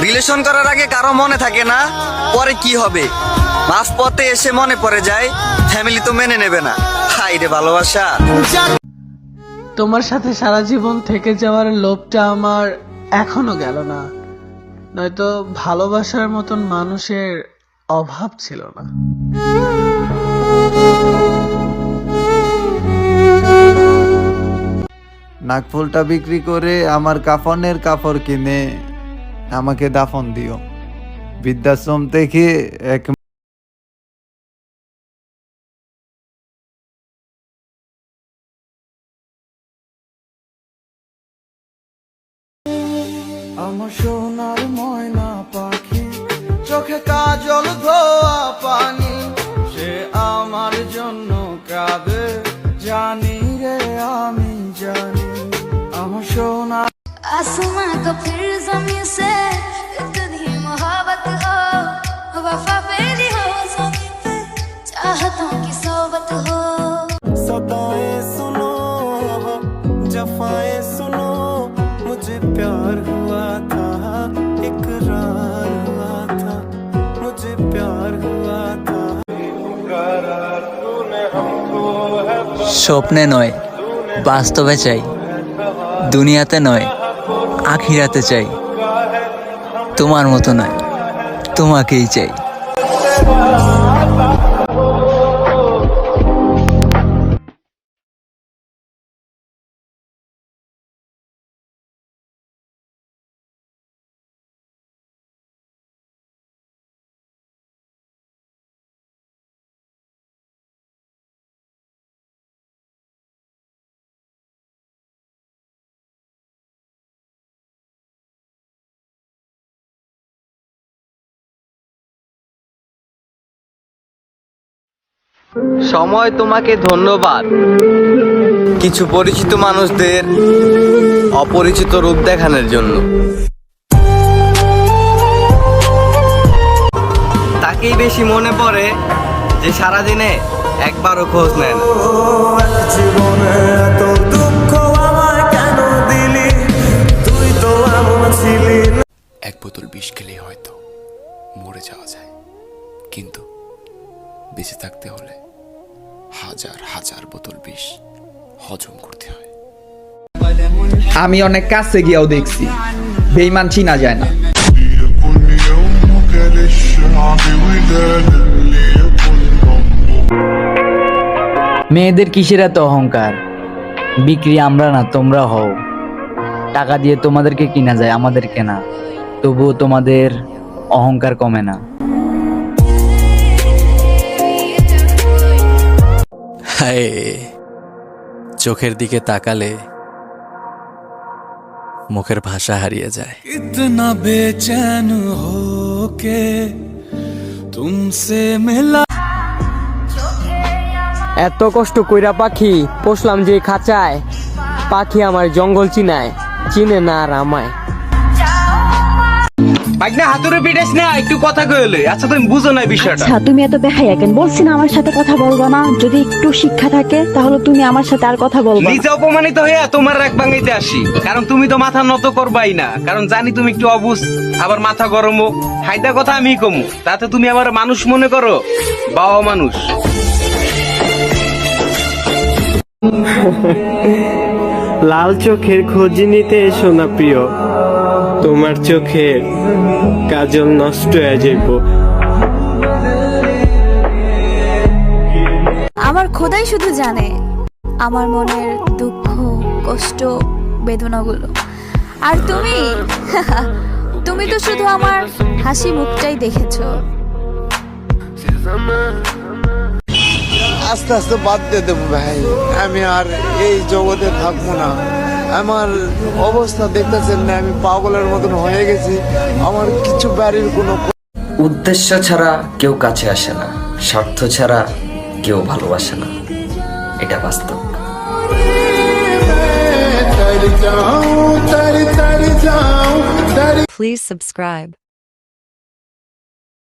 Relation করার আগে কারো মনে থাকে না পরে কি হবে, মাঝ পথে এসে মনে পড়ে যায় ফ্যামিলি তো মেনে নেবে না। হাই রে ভালোবাসা। তোমার সাথে সারা জীবন থেকে যাওয়ার লোভটা আমার এখনো গেল না, নয়তো ভালোবাসার মতন মানুষের অভাব ছিল না। নাকফুলটা বিক্রি করে আমার কাফনের কাপড় কিনে আমাকে দাফন দিও। বৃদ্ধাশ্রম থেকে এক আমার সোনার ময়না পাখি, চোখে কাজল ধোয়া পানি, সে আমার জন্য কাঁদে জানি রে আমি জানি। আমার সোনা आसमां को फिर ज़मीन से इतनी मोहब्बत हो, वफा मेरी हो ज़मीन पे, चाहतों की सोबत हो। सदाएं सुनो जफाएं सुनो, मुझे प्यार हुआ था इकरार हुआ था, मुझे प्यार हुआ था। স্বপ্নে নয় বাস্তবে চাই, দুনিয়াতে নয় আখিরাতে চাই, তোমার মতো নয় তোমাকেই চাই। সময় তোমাকে ধন্যবাদ কিছু পরিচিত মানুষদের অপরিচিত রূপ দেখানোর জন্য। তাকেই বেশি মনে পড়ে যে সারাদিনে একবারও খোঁজ নেন। জীবনে এত দুঃখ আমায় কেন দিলি, তুই তো এমন ছিলি। এক বোতল বিষ খেলেই হয়তো মরে যাওয়া যায়, কিন্তু বেঁচে থাকতে হলে হাজার হাজার বোতল বিষ হজম করতে হয়। আমি অনেক কাছে গিয়েও দেখছি বেঈমান চিনা যায় না। মেয়েদের কিসের এত অহংকার, বিক্রি আমরা না তোমরা হও, টাকা দিয়ে তোমাদেরকে কিনা যায় আমাদের কেনা, তবুও তোমাদের অহংকার কমে না। হায়, চোখের দিকে তাকালে মুখের ভাষা হারিয়ে যায়। इतना बेचैन हो के तुमसे मिला। এত কষ্ট কইরা পাখি পোষলাম যে খাঁচায়, পাখি আমার জঙ্গল চিনায়, চিনে না আর আমায়। আচ্ছা তুমি এত বেহাইয়া কেন? বলছি না আমার সাথে কথা বলবা না, যদি একটু শিক্ষা থাকে তাহলে তুমি আমার সাথে আর কথা বলবা না। নিজে অপমানিত হয়ে তোমার রাগ ভাঙাইতে আসি, কারণ তুমি তো মাথা নত করবাই না, কারণ জানি তুমি একটু অবুঝ, আবার মাথা গরমও। হাইদা কথা আমি কমু, তাতে তুমি আবার মানুষ মনে করো, বাবা মানুষ। লাল চোখের খোঁজ নিতে এসো না প্রিয়, তোমার চোখের কাজল নষ্ট হয়ে যাইব। আমার খোদাই শুধু জানে আমার মনের দুঃখ কষ্ট বেদনাগুলো, আর তুমি তুমি তো শুধু আমার হাসি মুখটাই দেখেছো। আস্তে আস্তে বাদ দিয়ে দেবো ভাই, আমি আর এই জগতে থাকবো না। আমার অবস্থা দেখতেছেন না, আমি পাগলের মতন হয়ে গেছি। আমার কিছু বাড়ির কোনো উদ্দেশ্য ছাড়া কেউ কাছে আসে না, স্বার্থ ছাড়া কেউ ভালোবাসে না, এটা বাস্তব। Please subscribe.